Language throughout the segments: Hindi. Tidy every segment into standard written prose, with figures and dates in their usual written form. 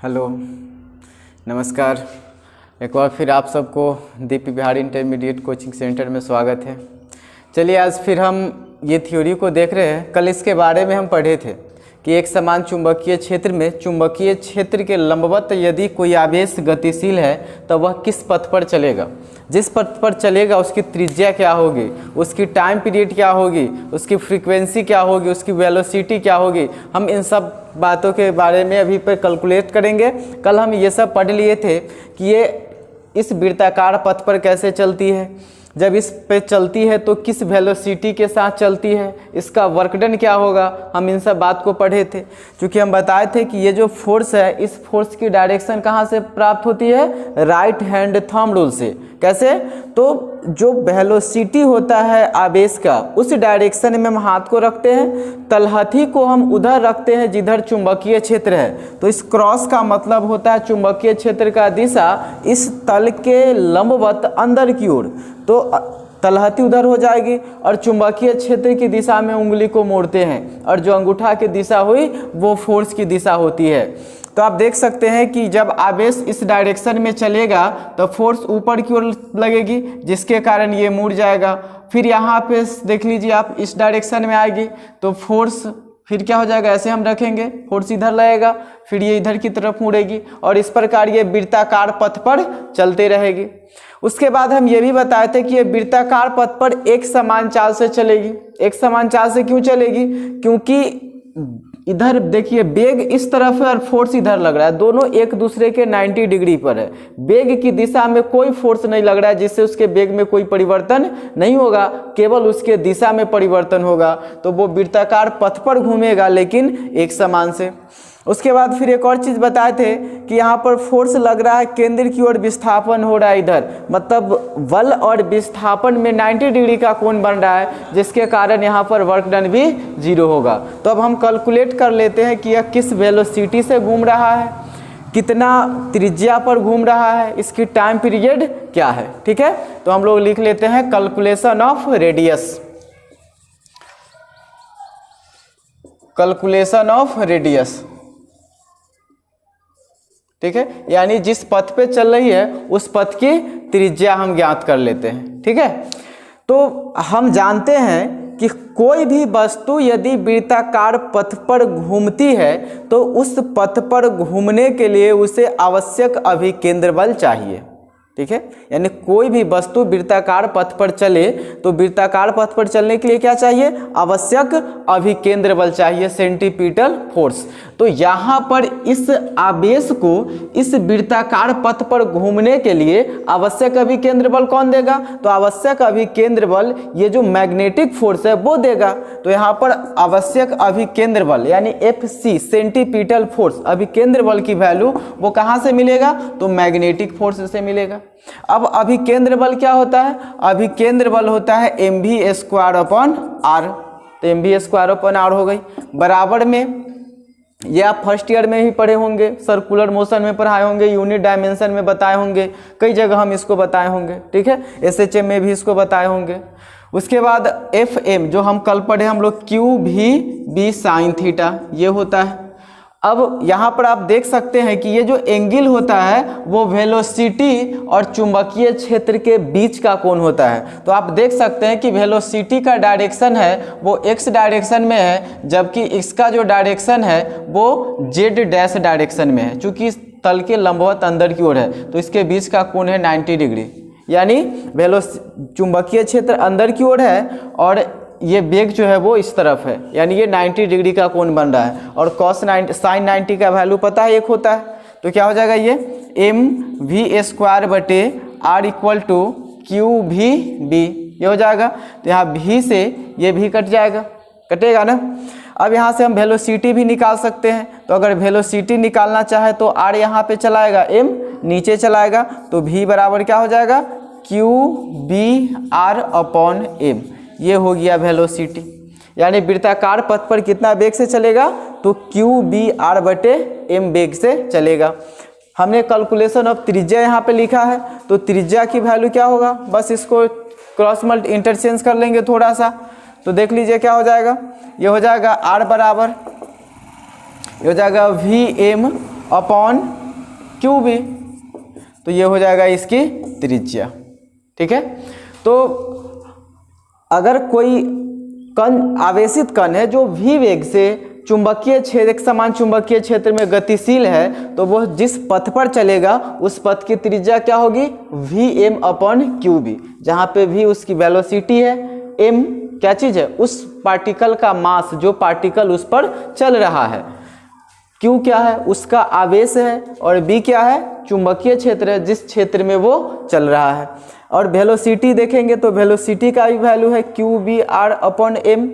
हेलो, नमस्कार। एक बार फिर आप सबको DP Bihar intermediate coaching centre में स्वागत है। चलिए आज फिर हम ये थ्योरी को देख रहे हैं। कल इसके बारे में हम पढ़े थे कि एक समान चुंबकीय क्षेत्र में चुंबकीय क्षेत्र के लंबवत यदि कोई आवेश गतिशील है तो वह किस पथ पर चलेगा। जिस पथ पर चलेगा उसकी त्रिज्या क्या होगी, उसकी टाइम पीरियड क्या होगी, उसकी फ्रीक्वेंसी क्या होगी, उसकी वेलोसिटी क्या होगी। हम इन सब बातों के बारे में अभी पर कैलकुलेट करेंगे। कल हम ये सब पढ़ लिए थे कि ये इस वृत्ताकार पथ पर कैसे चलती है, जब इस पे चलती है तो किस वेलोसिटी के साथ चलती है, इसका वर्क डन क्या होगा। हम इन सब बात को पढ़े थे। क्योंकि हम बताए थे कि ये जो फोर्स है, इस फोर्स की डायरेक्शन कहाँ से प्राप्त होती है, राइट हैंड थंब रूल से। कैसे? तो जो वेलोसिटी होता है आवेश का, उस डायरेक्शन में हम हाथ को रखते हैं, तलहथी को हम उधर रखते हैं जिधर चुंबकीय क्षेत्र है। तो इस क्रॉस का मतलब होता है चुंबकीय क्षेत्र का दिशा इस तल के लंबवत अंदर की ओर। तो तलहथी उधर हो जाएगी और चुंबकीय क्षेत्र की दिशा में उंगली को मोड़ते हैं, और जो अंगूठा की दिशा हुई वो फोर्स की दिशा होती है। तो आप देख सकते हैं कि जब आवेश इस डायरेक्शन में चलेगा तो फोर्स ऊपर की ओर लगेगी, जिसके कारण ये मुड़ जाएगा। फिर यहाँ पे देख लीजिए आप, इस डायरेक्शन में आएगी तो फोर्स फिर क्या हो जाएगा, ऐसे हम रखेंगे, फोर्स इधर लगेगा, फिर ये इधर की तरफ मुड़ेगी, और इस प्रकार ये वृत्ताकार पथ पर चलते रहेगी। उसके बाद हम ये भी बताए थे कि ये वृत्ताकार पथ पर एक समान चाल से चलेगी। एक समान चाल से क्यों चलेगी? क्योंकि इधर देखिए वेग इस तरफ है और फोर्स इधर लग रहा है, दोनों एक दूसरे के 90 डिग्री पर है। वेग की दिशा में कोई फोर्स नहीं लग रहा है, जिससे उसके वेग में कोई परिवर्तन नहीं होगा, केवल उसके दिशा में परिवर्तन होगा। तो वो वृत्ताकार पथ पर घूमेगा, लेकिन एक समान से। उसके बाद फिर एक और चीज़ बताए थे कि यहाँ पर फोर्स लग रहा है, केंद्र की ओर विस्थापन हो रहा है इधर, मतलब बल और विस्थापन में 90 डिग्री का कोण बन रहा है, जिसके कारण यहाँ पर वर्क डन भी 0 होगा। तो अब हम कैलकुलेट कर लेते हैं कि यह किस वेलोसिटी से घूम रहा है, कितना त्रिज्या पर घूम रहा है, इसकी टाइम पीरियड क्या है। ठीक है, तो हम लोग लिख लेते हैं calculation of radius. Calculation of radius, ठीक है, यानी जिस पथ पे चल रही है उस पथ की त्रिज्या हम ज्ञात कर लेते हैं। ठीक है, तो हम जानते हैं कि कोई भी वस्तु यदि वृत्ताकार पथ पर घूमती है तो उस पथ पर घूमने के लिए उसे आवश्यक अभिकेंद्र बल चाहिए। ठीक है, यानी कोई भी वस्तु वृत्ताकार पथ पर चले तो वृत्ताकार पथ पर चलने के लिए क्या चाहिए, आवश्यक अभिकेंद्र बल चाहिए, सेंट्रीपिटल फोर्स। तो यहाँ पर इस आवेश को इस वृत्ताकार पथ पर घूमने के लिए आवश्यक अभिकेंद्र बल कौन देगा? तो आवश्यक अभिकेंद्र बल ये जो मैग्नेटिक फोर्स है वो देगा। तो यहाँ पर आवश्यक अभिकेंद्र बल यानी FC सेंट्रीपिटल फोर्स, अभिकेंद्र बल की वैल्यू वो कहाँ से मिलेगा? तो मैग्नेटिक फोर्स से मिलेगा। अब अभिकेंद्र बल क्या होता है? अभिकेंद्र बल होता है mv²/r। तो mv²/r हो गई, बराबर में ये आप फर्स्ट ईयर में ही पढ़े होंगे, सर्कुलर मोशन में पढ़ाए होंगे, यूनिट डायमेंशन में बताए होंगे, कई जगह हम इसको बताए होंगे। ठीक है, SHM में भी इसको बताए होंगे। उसके बाद FM जो हम कल पढ़े हम लोग, QVB sin थीटा, ये होता है। अब यहाँ पर आप देख सकते हैं कि ये जो एंगल होता है वो वेलोसिटी और चुंबकीय क्षेत्र के बीच का कोण होता है। तो आप देख सकते हैं कि वेलोसिटी का डायरेक्शन है वो x डायरेक्शन में है, जबकि इसका जो डायरेक्शन है वो z' डायरेक्शन में है। चूँकि तल के लंबवत अंदर की ओर है तो इसके बीच का कोण है 90 डिग्री, यानी चुंबकीय क्षेत्र अंदर की ओर है और ये वेग जो है वो इस तरफ है, यानी ये 90 डिग्री का कोण बन रहा है। और sin 90 का वैल्यू पता है, एक होता है। तो क्या हो जाएगा, ये mv²/r = QVB, ये हो जाएगा। तो यहाँ v से ये भी कट जाएगा, कटेगा ना। अब यहाँ से हम वेलोसिटी भी निकाल सकते हैं। तो अगर वेलोसिटी निकालना चाहे तो r यहाँ पे चलाएगा, m नीचे चलाएगा, तो v बराबर क्या हो जाएगा, QBr/m। ये हो गया वेलोसिटी, यानी वृत्ताकार पथ पर कितना वेग से चलेगा, तो QBr/m वेग से चलेगा। हमने कैलकुलेशन ऑफ त्रिज्या यहाँ पे लिखा है, तो त्रिज्या की वैल्यू क्या होगा, बस इसको क्रॉस मल्ट इंटरचेंज कर लेंगे थोड़ा सा। तो देख लीजिए क्या हो जाएगा, ये हो जाएगा r बराबर, ये हो जाएगा Vm अपॉन क्यू बी, तो ये हो जाएगा इसकी त्रिज्या। ठीक है, तो अगर कोई कण, आवेशित कण है जो v वेग से चुंबकीय क्षेत्र, एक समान चुंबकीय क्षेत्र में गतिशील है, तो वो जिस पथ पर चलेगा उस पथ की त्रिज्या क्या होगी, vm अपॉन क्यू बी, जहाँ पे v उसकी वेलोसिटी है, m क्या चीज़ है, उस पार्टिकल का मास जो पार्टिकल उस पर चल रहा है, q क्या है, उसका आवेश है, और b क्या है, चुंबकीय क्षेत्र है जिस क्षेत्र में वो चल रहा है। और वेलोसिटी देखेंगे तो वेलोसिटी का भी वैल्यू है q B r upon m,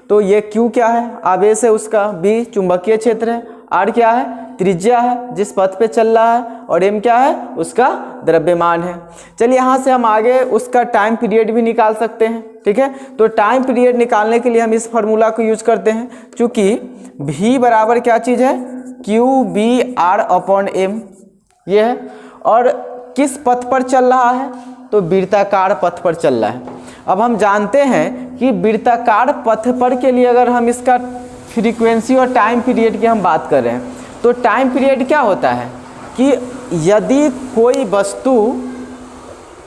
तो ये q क्या है, आवेश है उसका, b चुंबकीय क्षेत्र है, r क्या है, त्रिज्या है जिस पथ पे चल रहा है, और m क्या है, उसका द्रव्यमान है। चलिए यहाँ से हम आगे उसका टाइम पीरियड भी निकाल सकते हैं। ठीक है, तो टाइम पीरियड निकालने के लिए हम इस फार्मूला को यूज करते हैं, चूँकि v बराबर क्या चीज़ है, q B r upon m, ये है, और किस पथ पर चल रहा है, तो वृत्ताकार पथ पर चल रहा है। अब हम जानते हैं कि वृत्ताकार पथ पर के लिए अगर हम इसका फ्रीक्वेंसी और टाइम पीरियड की हम बात कर रहे हैं, तो टाइम पीरियड क्या होता है कि यदि कोई वस्तु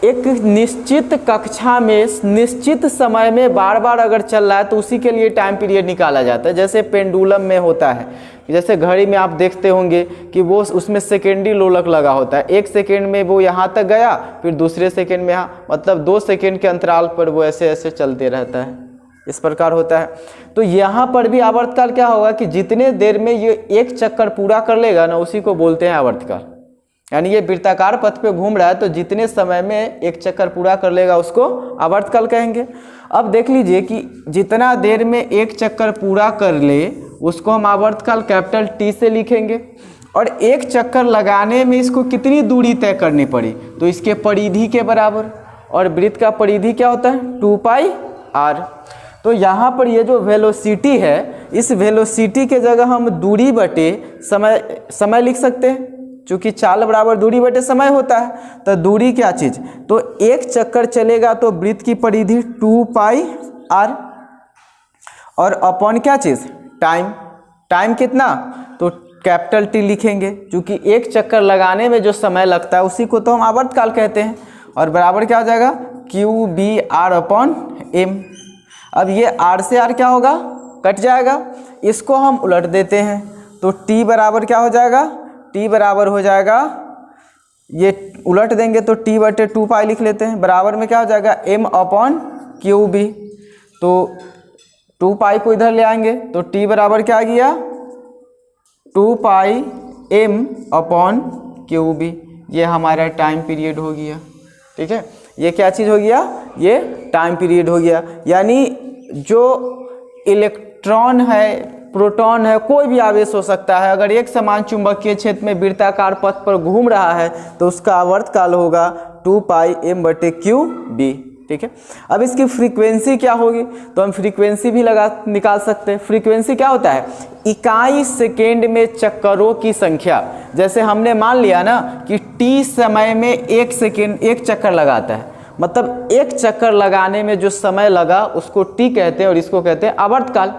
एक निश्चित कक्षा में निश्चित समय में बार बार अगर चल रहा है तो उसी के लिए टाइम पीरियड निकाला जाता है। जैसे पेंडुलम में होता है, जैसे घड़ी में आप देखते होंगे कि वो उसमें सेकेंडी लोलक लगा होता है, 1 सेकेंड में वो यहाँ तक गया, फिर दूसरे सेकेंड में यहाँ, मतलब 2 सेकेंड के अंतराल पर वो ऐसे ऐसे चलते रहता है, इस प्रकार होता है। तो यहाँ पर भी आवर्तकाल क्या होगा कि जितने देर में ये एक चक्कर पूरा कर लेगा ना, उसी को बोलते हैं आवर्तकाल। यानी ये वृत्ताकार पथ पे घूम रहा है तो जितने समय में एक चक्कर पूरा कर लेगा उसको आवर्तकाल कहेंगे। अब देख लीजिए कि जितना देर में एक चक्कर पूरा कर ले उसको हम आवर्तकाल कैपिटल टी से लिखेंगे, और एक चक्कर लगाने में इसको कितनी दूरी तय करनी पड़ी, तो इसके परिधि के बराबर, और वृत्त का परिधि क्या होता है, 2 पाई आर। तो यहाँ पर ये जो वेलोसिटी है, इस वेलोसिटी के जगह हम दूरी बटे समय लिख सकते हैं, चूँकि चाल बराबर दूरी बटे समय होता है। तो दूरी क्या चीज़, तो एक चक्कर चलेगा तो वृत्त की परिधि 2 पाई आर, और अपॉन क्या चीज़, टाइम, टाइम कितना, तो कैपिटल टी लिखेंगे, क्योंकि एक चक्कर लगाने में जो समय लगता है उसी को तो हम आवर्तकाल कहते हैं, और बराबर क्या हो जाएगा, q B r upon m. अब ये आर से आर क्या होगा, कट जाएगा, इसको हम उलट देते हैं, तो टी बराबर क्या हो जाएगा, टी बराबर हो जाएगा, ये उलट देंगे तो टी बटे 2 पाई लिख लेते हैं, बराबर में क्या हो जाएगा, एम अपॉन क्यू बी। तो 2 पाई को इधर ले आएंगे तो टी बराबर क्या आ गया, 2 पाई एम अपॉन क्यू बी। ये हमारा टाइम पीरियड हो गया। ठीक है, ये क्या चीज़ हो गया, ये टाइम पीरियड हो गया। यानी जो इलेक्ट्रॉन है, प्रोटॉन है, कोई भी आवेश हो सकता है, अगर एक समान चुंबकीय क्षेत्र में वृत्ताकार पथ पर घूम रहा है तो उसका आवर्तकाल होगा 2 पाई एम बटे क्यू बी। ठीक है, अब इसकी फ्रीक्वेंसी क्या होगी, तो हम फ्रीक्वेंसी भी निकाल सकते हैं। फ्रीक्वेंसी क्या होता है, इकाई सेकेंड में चक्करों की संख्या। जैसे हमने मान लिया ना कि टी समय में 1 सेकेंड एक चक्कर लगाता है, मतलब एक चक्कर लगाने में जो समय लगा उसको टी कहते हैं और इसको कहते हैं आवर्तकाल।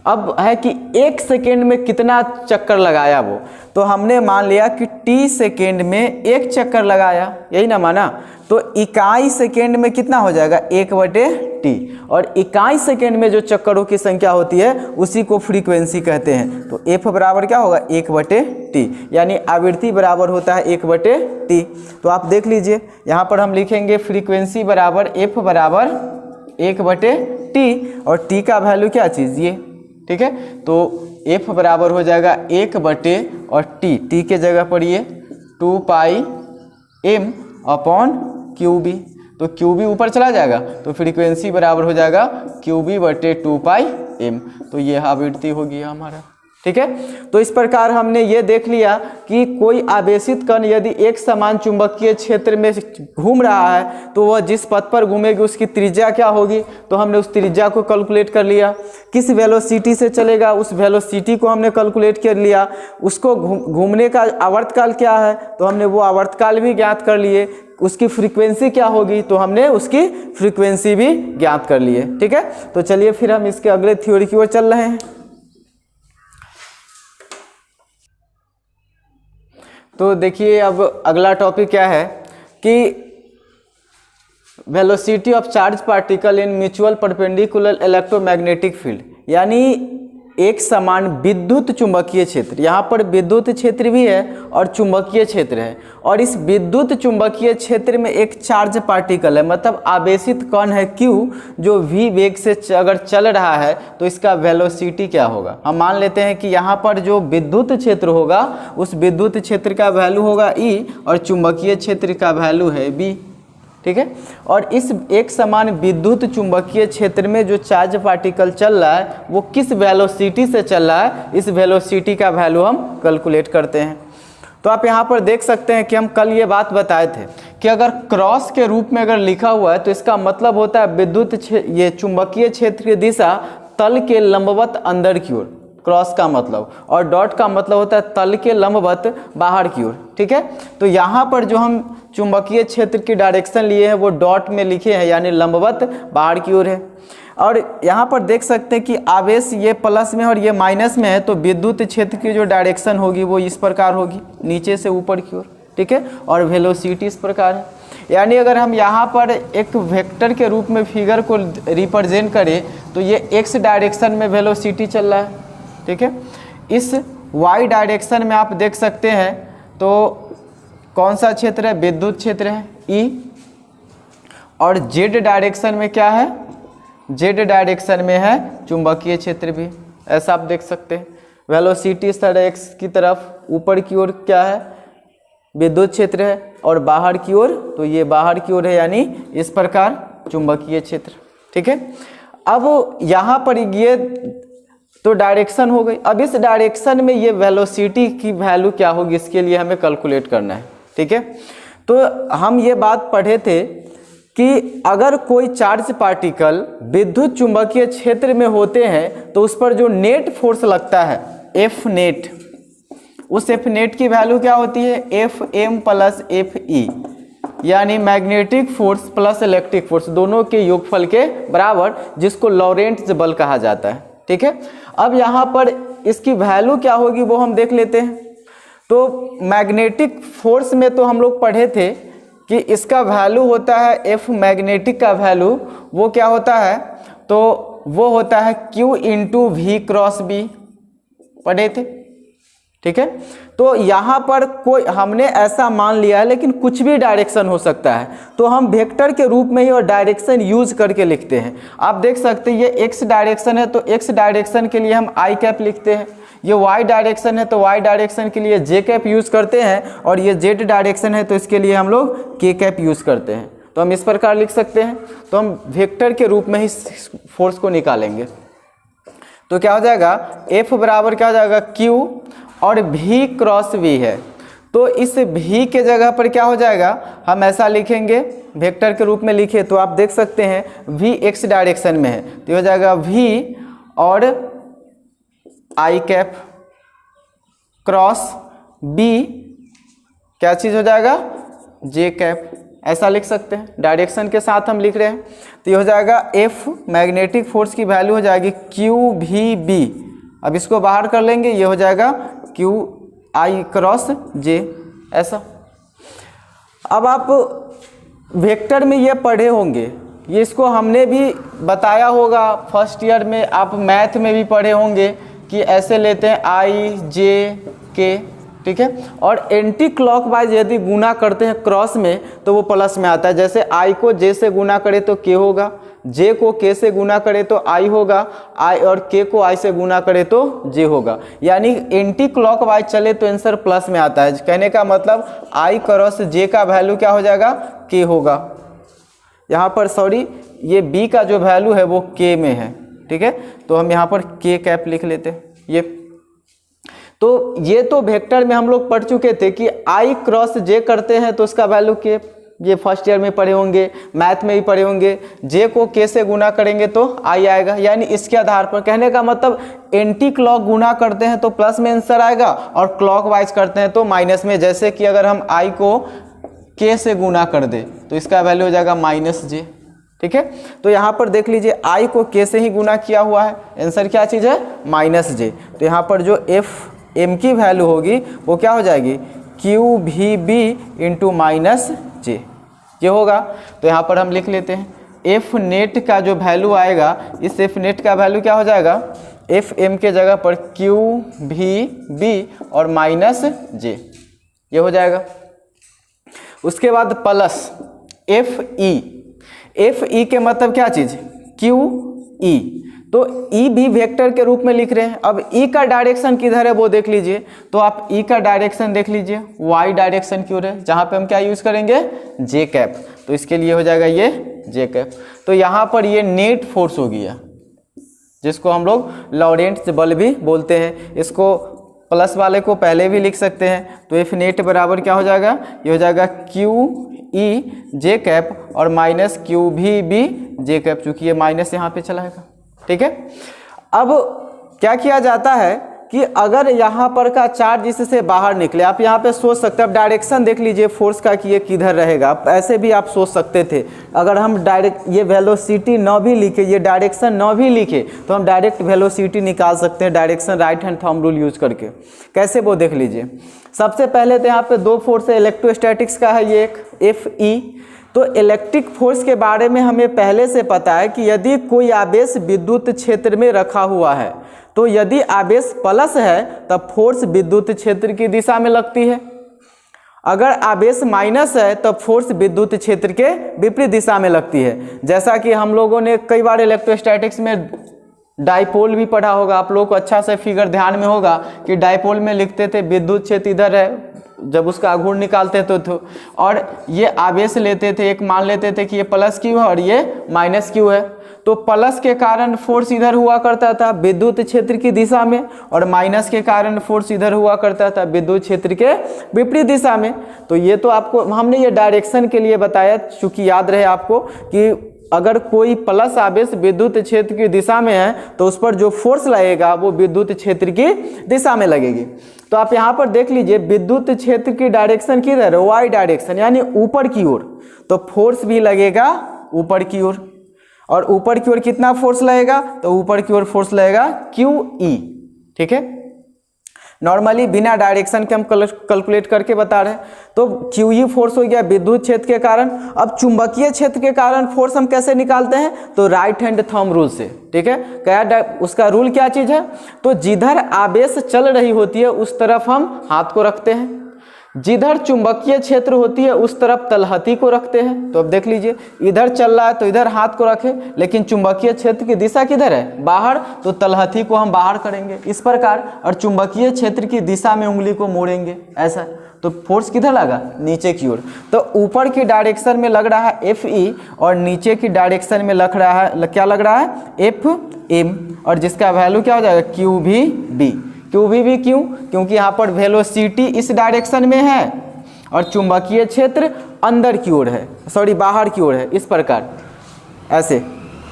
अब है कि 1 सेकेंड में कितना चक्कर लगाया वो, तो हमने मान लिया कि टी सेकेंड में 1 चक्कर लगाया, यही ना माना, तो इकाई सेकेंड में कितना हो जाएगा, 1 बटे टी, और इकाई सेकेंड में जो चक्करों की संख्या होती है उसी को फ्रीक्वेंसी कहते हैं। तो एफ बराबर क्या होगा, 1 बटे टी, यानी आवृत्ति बराबर होता है 1 बटे टी। तो आप देख लीजिए यहाँ पर हम लिखेंगे फ्रीक्वेंसी बराबर एफ बराबर 1 बटे टी, और टी का वैल्यू क्या चीज़, ये। ठीक है, तो एफ बराबर हो जाएगा 1 बटे और टी के जगह पर ये 2 पाई एम अपॉन क्यू बी, तो क्यू बी ऊपर चला जाएगा तो फ्रीक्वेंसी बराबर हो जाएगा क्यू बी बटे 2 पाई एम। तो ये आवृत्ति होगी हमारा। ठीक है, तो इस प्रकार हमने ये देख लिया कि कोई आवेशित कण यदि एक समान चुंबकीय क्षेत्र में घूम रहा है तो वह जिस पथ पर घूमेगी उसकी त्रिज्या क्या होगी, तो हमने उस त्रिज्या को कैलकुलेट कर लिया। किस वेलोसिटी से चलेगा उस वेलोसिटी को हमने कैलकुलेट कर लिया। उसको घूमने का आवर्तकाल क्या है, तो हमने वो आवर्तकाल भी ज्ञात कर लिए। उसकी फ्रीक्वेंसी क्या होगी, तो हमने उसकी फ्रीक्वेंसी भी ज्ञात कर लिए। ठीक है, तो चलिए फिर हम इसके अगले थ्योरी की ओर चल रहे हैं। तो देखिए अब अगला टॉपिक क्या है कि velocity of charge particle in mutual perpendicular electromagnetic field, यानी एक समान विद्युत चुंबकीय क्षेत्र। यहाँ पर विद्युत क्षेत्र भी है और चुंबकीय क्षेत्र है, और इस विद्युत चुंबकीय क्षेत्र में एक चार्ज पार्टिकल है, मतलब आवेशित कण है Q, जो v वेग से अगर चल रहा है तो इसका वेलोसिटी क्या होगा। हम मान लेते हैं कि यहाँ पर जो विद्युत क्षेत्र होगा उस विद्युत क्षेत्र का वैल्यू होगा E और चुंबकीय क्षेत्र का वैल्यू है B, ठीक है। और इस एक समान विद्युत चुंबकीय क्षेत्र में जो चार्ज पार्टिकल चल रहा है वो किस वेलोसिटी से चल रहा है, इस वेलोसिटी का वैल्यू हम कैलकुलेट करते हैं। तो आप यहाँ पर देख सकते हैं कि हम कल ये बात बताए थे कि अगर क्रॉस के रूप में अगर लिखा हुआ है तो इसका मतलब होता है विद्युत ये चुंबकीय क्षेत्र की दिशा तल के लंबवत अंदर की ओर, क्रॉस का मतलब, और डॉट का मतलब होता है तल के लंबवत बाहर की ओर, ठीक है। तो यहाँ पर जो हम चुंबकीय क्षेत्र की डायरेक्शन लिए हैं वो डॉट में लिखे हैं, यानी लंबवत बाहर की ओर है। और यहाँ पर देख सकते हैं कि आवेश ये प्लस में और ये माइनस में है, तो विद्युत क्षेत्र की जो डायरेक्शन होगी वो इस प्रकार होगी, नीचे से ऊपर की ओर, ठीक है। और वेलोसिटी इस प्रकार है। यानी अगर हम यहाँ पर एक वेक्टर के रूप में फिगर को रिप्रेजेंट करें तो ये एक्स डायरेक्शन में वेलोसिटी चल रहा है, ठीक है। इस वाई डायरेक्शन में आप देख सकते हैं तो कौन सा क्षेत्र है, विद्युत क्षेत्र है E, और जेड डायरेक्शन में क्या है, जेड डायरेक्शन में है चुंबकीय क्षेत्र भी, ऐसा आप देख सकते हैं। वेलोसिटी इस तरह एक्स की तरफ ऊपर की ओर क्या है, विद्युत क्षेत्र है, और बाहर की ओर तो ये बाहर की ओर है, यानी इस प्रकार चुंबकीय क्षेत्र, ठीक है। अब यहाँ पर ये तो डायरेक्शन हो गई। अब इस डायरेक्शन में ये वेलोसिटी की वैल्यू क्या होगी, इसके लिए हमें कैलकुलेट करना है, ठीक है। तो हम ये बात पढ़े थे कि अगर कोई चार्ज पार्टिकल विद्युत चुंबकीय क्षेत्र में होते हैं तो उस पर जो नेट फोर्स लगता है F नेट, उस F नेट की वैल्यू क्या होती है, Fm प्लस Fe, यानी magnetic force plus electric force दोनों के योगफल के बराबर, जिसको लॉरेंट्ज बल कहा जाता है, ठीक है। अब यहाँ पर इसकी वैल्यू क्या होगी वो हम देख लेते हैं। तो मैग्नेटिक फोर्स में तो हम लोग पढ़े थे कि इसका वैल्यू होता है F मैग्नेटिक का वैल्यू, वो क्या होता है, तो वो होता है Q into V cross B, पढ़े थे, ठीक है। तो यहाँ पर कोई हमने ऐसा मान लिया है, लेकिन कुछ भी डायरेक्शन हो सकता है, तो हम वेक्टर के रूप में ही और डायरेक्शन यूज करके लिखते हैं। आप देख सकते हैं ये एक्स डायरेक्शन है तो एक्स डायरेक्शन के लिए हम आई कैप लिखते हैं, ये वाई डायरेक्शन है तो वाई डायरेक्शन के लिए जे कैप यूज करते हैं, और ये जेड डायरेक्शन है तो इसके लिए हम लोग के कैप यूज करते हैं। तो हम इस प्रकार लिख सकते हैं। तो हम वेक्टर के रूप में ही फोर्स को निकालेंगे, तो क्या हो जाएगा, F बराबर क्या हो जाएगा, Q, और V क्रॉस V है, तो इस V के जगह पर क्या हो जाएगा, हम ऐसा लिखेंगे, वेक्टर के रूप में लिखे तो आप देख सकते हैं V x डायरेक्शन में है, तो हो जाएगा V और I कैप क्रॉस B, क्या चीज़ हो जाएगा, J कैप, ऐसा लिख सकते हैं। डायरेक्शन के साथ हम लिख रहे हैं, तो ये हो जाएगा F मैग्नेटिक फोर्स की वैल्यू हो जाएगी QVB, अब इसको बाहर कर लेंगे, ये हो जाएगा QI क्रॉस J, ऐसा। अब आप वेक्टर में ये पढ़े होंगे, ये इसको हमने भी बताया होगा फर्स्ट ईयर में, आप मैथ में भी पढ़े होंगे कि ऐसे लेते हैं I J K, ठीक है। और एंटी क्लॉकवाइज यदि गुना करते हैं क्रॉस में तो वो प्लस में आता है, जैसे I को J से गुना करे तो K होगा, J को K से गुना करे तो I होगा, I और K को I से गुना करे तो J होगा, यानी एंटी क्लॉकवाइज चले तो आंसर प्लस में आता है। कहने का मतलब I क्रॉस J का वैल्यू क्या हो जाएगा, K होगा। यहाँ पर सॉरी, ये B का जो वैल्यू है वो K में है, ठीक है, तो हम यहाँ पर K कैप लिख लेते हैं। ये तो वेक्टर में हम लोग पढ़ चुके थे कि I क्रॉस J करते हैं तो उसका वैल्यू K, ये फर्स्ट ईयर में पढ़े होंगे, मैथ में भी पढ़े होंगे। J को K से गुना करेंगे तो I आएगा, यानी इसके आधार पर, कहने का मतलब एंटी क्लॉक गुना करते हैं तो प्लस में आंसर आएगा और क्लॉकवाइज करते हैं तो माइनस में। जैसे कि अगर हम I को K से गुना कर दे तो इसका वैल्यू हो जाएगा -J, ठीक है। तो यहाँ पर देख लीजिए I को K से ही गुना किया हुआ है, आंसर क्या चीज़ है, -J। तो यहाँ पर जो F M की वैल्यू होगी वो क्या हो जाएगी, क्यू भी बी इंटू माइनस जे, ये होगा। तो यहाँ पर हम लिख लेते हैं एफ नेट का जो वैल्यू आएगा, इस एफ नेट का वैल्यू क्या हो जाएगा, एफ एम के जगह पर क्यू भी बी और माइनस जे, ये हो जाएगा। उसके बाद plus F E, F E के मतलब क्या चीज़, क्यू ई, तो ई भी वेक्टर के रूप में लिख रहे हैं। अब ई का डायरेक्शन किधर है वो देख लीजिए, तो आप ई का डायरेक्शन देख लीजिए, वाई डायरेक्शन क्यों है, जहाँ पे हम क्या यूज़ करेंगे, जे कैप, तो इसके लिए हो जाएगा ये जे कैप। तो यहाँ पर ये नेट फोर्स हो गया, जिसको हम लोग लॉरेंट्ज बल भी बोलते हैं। इसको प्लस वाले को पहले भी लिख सकते हैं, तो एफ नेट बराबर क्या हो जाएगा, ये हो जाएगा क्यू ई जे कैप और माइनस क्यू भी बी जे कैप, चूँकि ये माइनस यहाँ पे चलाएगा, ठीक है। अब क्या किया जाता है कि अगर यहाँ पर का चार्ज इससे बाहर निकले, आप यहाँ पे सोच सकते हैं, अब डायरेक्शन देख लीजिए फोर्स का कि ये किधर रहेगा, ऐसे भी आप सोच सकते थे। अगर हम डायरेक्ट ये वेलोसिटी न भी लिखे, ये डायरेक्शन न भी लिखे, तो हम डायरेक्ट वेलोसिटी निकाल सकते हैं direction right hand thumb rule use करके। कैसे वो देख लीजिए। सबसे पहले तो यहाँ पे दो फोर्स है, इलेक्ट्रोस्टैटिक्स का है ये एक एफ ई। तो इलेक्ट्रिक फोर्स के बारे में हमें पहले से पता है कि यदि कोई आवेश विद्युत क्षेत्र में रखा हुआ है, तो यदि आवेश प्लस है तब फोर्स विद्युत क्षेत्र की दिशा में लगती है, अगर आवेश माइनस है तब फोर्स विद्युत क्षेत्र के विपरीत दिशा में लगती है। जैसा कि हम लोगों ने कई बार इलेक्ट्रोस्टैटिक्स में डाइपोल भी पढ़ा होगा, आप लोगों को अच्छा से फिगर ध्यान में होगा कि डाइपोल में लिखते थे विद्युत क्षेत्र इधर है, जब उसका आघूर्ण निकालते तो और ये आवेश लेते थे, एक मान लेते थे कि ये प्लस क्यू है और ये माइनस क्यू है, तो प्लस के कारण फोर्स इधर हुआ करता था विद्युत क्षेत्र की दिशा में, और माइनस के कारण फोर्स इधर हुआ करता था विद्युत क्षेत्र के विपरीत दिशा में। तो ये तो आपको हमने ये डायरेक्शन के लिए बताया, चूंकि याद रहे आपको कि अगर कोई प्लस आवेश विद्युत क्षेत्र की दिशा में है तो उस पर जो फोर्स लगेगा वो विद्युत क्षेत्र की दिशा में लगेगी। तो आप यहाँ पर देख लीजिए विद्युत क्षेत्र की डायरेक्शन किधर है, वाई डायरेक्शन यानी ऊपर की ओर, तो फोर्स भी लगेगा ऊपर की ओर। और ऊपर की ओर कितना फोर्स लगेगा, तो ऊपर की ओर फोर्स लगेगा क्यू ई, ठीक है। नॉर्मली बिना डायरेक्शन के हम कैलकुलेट करके बता रहे हैं। तो क्यू ई फोर्स हो गया विद्युत क्षेत्र के कारण। अब चुंबकीय क्षेत्र के कारण फोर्स हम कैसे निकालते हैं, तो राइट हैंड थंब रूल से, ठीक है। क्या उसका रूल क्या चीज़ है, तो जिधर आवेश चल रही होती है उस तरफ हम हाथ को रखते हैं, जिधर चुंबकीय क्षेत्र होती है उस तरफ तलहथी को रखते हैं। तो अब देख लीजिए इधर चल रहा है तो इधर हाथ को रखें, लेकिन चुंबकीय क्षेत्र की दिशा किधर है, बाहर, तो तलहथी को हम बाहर करेंगे इस प्रकार, और चुंबकीय क्षेत्र की दिशा में उंगली को मोड़ेंगे ऐसा, तो फोर्स किधर लगा, नीचे की ओर। तो ऊपर की डायरेक्शन में लग रहा है एफ ई और नीचे की डायरेक्शन में लग रहा है, क्या लग रहा है, एफ एम, और जिसका वैल्यू क्या हो जाएगा, क्यू भी बी। क्यू भी क्यों, क्योंकि यहाँ पर वेलोसिटी इस डायरेक्शन में है और चुंबकीय क्षेत्र अंदर की ओर है, सॉरी बाहर की ओर है, इस प्रकार ऐसे।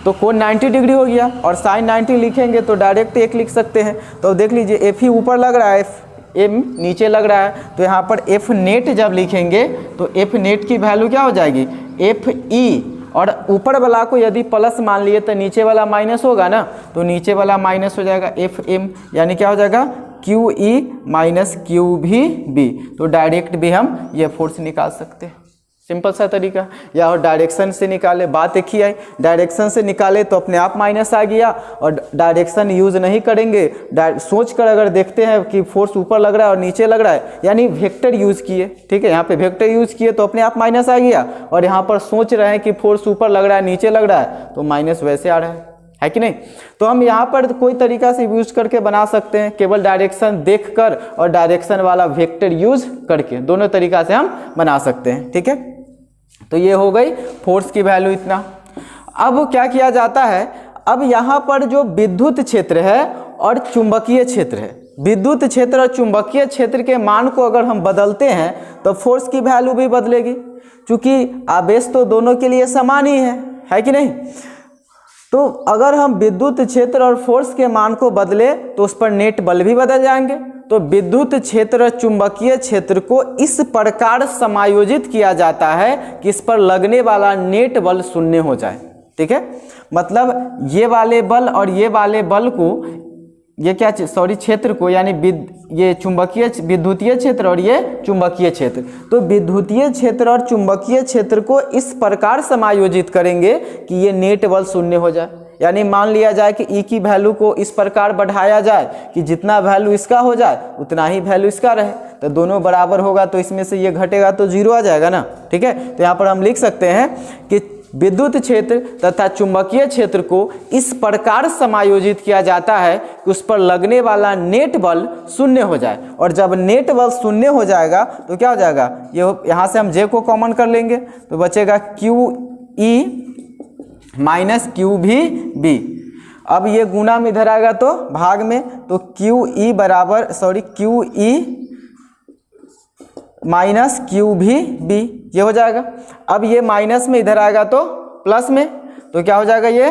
तो कोण 90 डिग्री हो गया, और साइन 90 लिखेंगे तो डायरेक्ट एक लिख सकते हैं। तो देख लीजिए एफ ही ऊपर लग रहा है, एफ एम नीचे लग रहा है, तो यहाँ पर एफ नेट जब लिखेंगे तो एफ नेट की वैल्यू क्या हो जाएगी, एफ ई, और ऊपर वाला को यदि प्लस मान लिए तो नीचे वाला माइनस होगा ना, तो नीचे वाला माइनस हो जाएगा एफ एम, यानी क्या हो जाएगा, क्यू ई माइनस क्यू भी बी। तो डायरेक्ट भी हम ये फोर्स निकाल सकते हैं, सिंपल सा तरीका। या और डायरेक्शन से निकाले, बात एक ही आई, डायरेक्शन से निकाले तो अपने आप माइनस आ गया, और डायरेक्शन यूज नहीं करेंगे, सोच कर अगर देखते हैं कि फोर्स ऊपर लग रहा है और नीचे लग रहा है, यानी वेक्टर यूज किए, ठीक है, यहाँ पे वेक्टर यूज किए तो अपने आप माइनस आ गया, और यहाँ पर सोच रहे हैं कि फोर्स ऊपर लग रहा है नीचे लग रहा है तो माइनस वैसे आ रहा है कि नहीं। तो हम यहाँ पर कोई तरीका से यूज करके बना सकते हैं, केवल डायरेक्शन देखकर और डायरेक्शन वाला वेक्टर यूज करके, दोनों तरीका से हम बना सकते हैं, ठीक है। तो ये हो गई फोर्स की वैल्यू इतना। अब क्या किया जाता है, अब यहाँ पर जो विद्युत क्षेत्र है और चुंबकीय क्षेत्र है, विद्युत क्षेत्र और चुंबकीय क्षेत्र के मान को अगर हम बदलते हैं तो फोर्स की वैल्यू भी बदलेगी, क्योंकि आवेश तो दोनों के लिए समान ही है कि नहीं। तो अगर हम विद्युत क्षेत्र और फोर्स के मान को बदले तो उस पर नेट बल भी बदल जाएंगे। तो विद्युत क्षेत्र और चुंबकीय क्षेत्र को इस प्रकार समायोजित किया जाता है कि इस पर लगने वाला नेट बल शून्य हो जाए, ठीक है। मतलब ये वाले बल और ये वाले बल को ये क्या सॉरी क्षेत्र को, यानी ये चुंबकीय विद्युतीय क्षेत्र और ये चुंबकीय क्षेत्र, तो विद्युतीय क्षेत्र और चुंबकीय क्षेत्र को इस प्रकार समायोजित करेंगे कि ये नेट बल शून्य हो जाए। यानी मान लिया जाए कि ई की वैल्यू को इस प्रकार बढ़ाया जाए कि जितना वैल्यू इसका हो जाए उतना ही वैल्यू इसका रहे, तो दोनों बराबर होगा, तो इसमें से ये घटेगा तो जीरो आ जाएगा ना। ठीक है, तो यहाँ पर हम लिख सकते हैं कि विद्युत क्षेत्र तथा चुंबकीय क्षेत्र को इस प्रकार समायोजित किया जाता है कि उस पर लगने वाला नेट बल शून्य हो जाए, और जब नेट बल शून्य हो जाएगा तो क्या हो जाएगा, ये यहाँ से हम जे को कॉमन कर लेंगे तो बचेगा क्यू ई माइनस क्यू भी बी। अब ये गुना में इधर आएगा तो भाग में, तो क्यू ई बराबर क्यू ई माइनस क्यू भी बी, ये हो जाएगा। अब ये माइनस में इधर आएगा तो प्लस में, तो क्या हो जाएगा, ये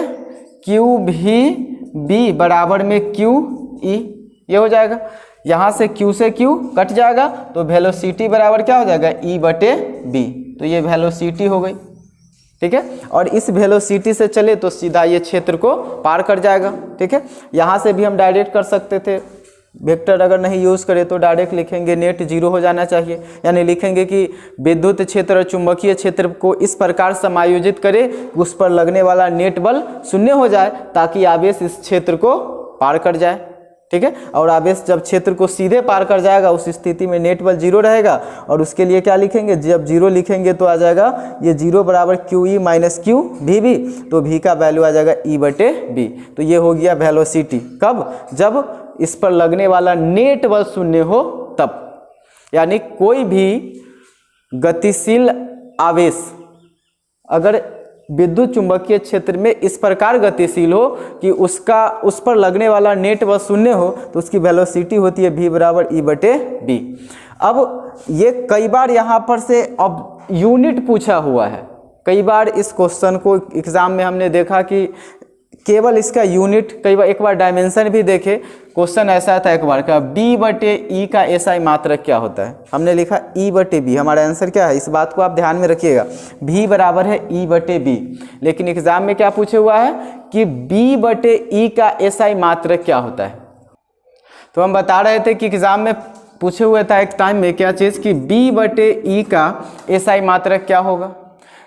क्यू भी बी बराबर में क्यू ई, ये हो जाएगा। यहाँ से क्यू से क्यू कट जाएगा तो वेलोसिटी बराबर क्या हो जाएगा, ई बटे बी, तो ये वेलोसिटी हो गई। ठीक है, और इस वेलोसिटी से चले तो सीधा ये क्षेत्र को पार कर जाएगा। ठीक है, यहाँ से भी हम डायरेक्ट कर सकते थे, वेक्टर अगर नहीं यूज़ करें तो डायरेक्ट लिखेंगे नेट जीरो हो जाना चाहिए, यानी लिखेंगे कि विद्युत क्षेत्र और चुंबकीय क्षेत्र को इस प्रकार समायोजित करें उस पर लगने वाला नेट बल शून्य हो जाए ताकि आवेश इस क्षेत्र को पार कर जाए। ठीक है, और आवेश जब क्षेत्र को सीधे पार कर जाएगा उस स्थिति में नेट बल जीरो रहेगा, और उसके लिए क्या लिखेंगे, जब जीरो लिखेंगे तो आ जाएगा ये जीरो बराबर क्यू ई माइनस क्यू भी बी, तो भी का वैल्यू आ जाएगा ई बटे बी। तो ये हो गया वेलोसिटी, कब, जब इस पर लगने वाला नेट बल शून्य हो तब। यानी कोई भी गतिशील आवेश अगर विद्युत चुंबकीय क्षेत्र में इस प्रकार गतिशील हो कि उस पर लगने वाला नेट बल शून्य हो तो उसकी वेलोसिटी होती है v बराबर ई बटे बी। अब ये कई बार यहाँ पर से अब यूनिट पूछा हुआ है, कई बार इस क्वेश्चन को एग्जाम में हमने देखा कि केवल इसका यूनिट, कई बार एक बार डायमेंशन भी देखे। क्वेश्चन ऐसा था एक बार का, बी बटे ई का एसआई मात्रक क्या होता है, हमने लिखा ई बटे बी, हमारा आंसर क्या है, इस बात को आप ध्यान में रखिएगा, भी बराबर है ई बटे बी। लेकिन एग्जाम में क्या पूछे हुआ है कि बी बटे ई का एसआई मात्रक क्या होता है। तो हम बता रहे थे कि एग्जाम में पूछे हुए था एक टाइम में क्या चीज़ कि बी बटे ई का एसआई मात्रक क्या होगा।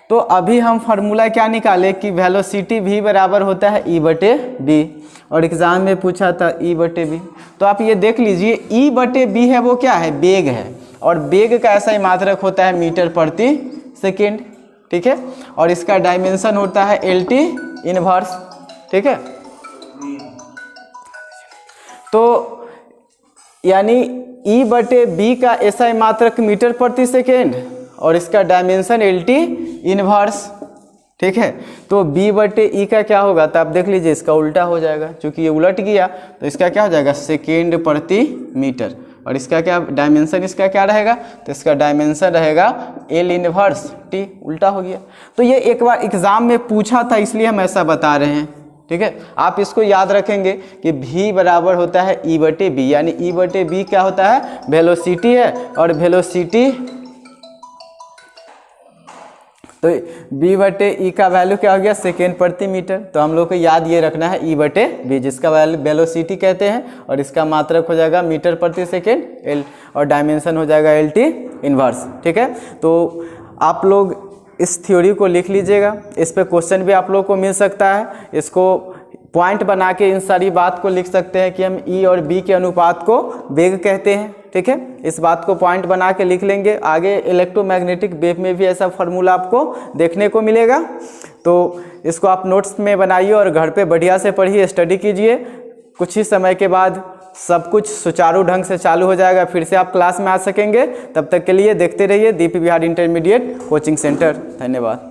तो अभी हम फार्मूला क्या निकाले कि वेलोसिटी v बराबर होता है ई बटे बी, और एग्जाम में पूछा था ई बटे बी। तो आप ये देख लीजिए ई बटे बी है वो क्या है, वेग है, और वेग का ऐसा ही मात्रक होता है मीटर प्रति सेकेंड। ठीक है, और इसका डायमेंशन होता है LT इनवर्स। ठीक है, तो यानी ई बटे बी का ऐसा मात्रक मीटर प्रति सेकेंड और इसका डायमेंशन LT इनवर्स। ठीक है, तो b बटे ई का क्या होगा, तो आप देख लीजिए इसका उल्टा हो जाएगा, क्योंकि ये उलट गया तो इसका क्या हो जाएगा, सेकेंड प्रति मीटर, और इसका क्या डायमेंशन, इसका क्या रहेगा, तो इसका डायमेंशन रहेगा L इनवर्स T, उल्टा हो गया। तो ये एक बार एग्जाम में पूछा था इसलिए हम ऐसा बता रहे हैं। ठीक है, आप इसको याद रखेंगे कि v बराबर होता है ई बटे बी, यानी ई बटे बी क्या होता है, वेलोसिटी है, और वेलोसिटी तो b बटे ई का वैल्यू क्या हो गया, सेकेंड प्रति मीटर। तो हम लोग को याद ये रखना है ई बटे बी, जिसका वैल्यू वेलोसिटी कहते हैं, और इसका मात्रक हो जाएगा मीटर प्रति सेकेंड L, और डायमेंशन हो जाएगा LT इनवर्स। ठीक है, तो आप लोग इस थ्योरी को लिख लीजिएगा, इस पे क्वेश्चन भी आप लोग को मिल सकता है। इसको पॉइंट बना के इन सारी बात को लिख सकते हैं कि हम ई और बी के अनुपात को वेग कहते हैं। ठीक है, इस बात को पॉइंट बना के लिख लेंगे। आगे इलेक्ट्रोमैग्नेटिक वेव में भी ऐसा फार्मूला आपको देखने को मिलेगा, तो इसको आप नोट्स में बनाइए और घर पे बढ़िया से पढ़िए, स्टडी कीजिए। कुछ ही समय के बाद सब कुछ सुचारू ढंग से चालू हो जाएगा, फिर से आप क्लास में आ सकेंगे। तब तक के लिए देखते रहिए दीप बिहार इंटरमीडिएट कोचिंग सेंटर। धन्यवाद।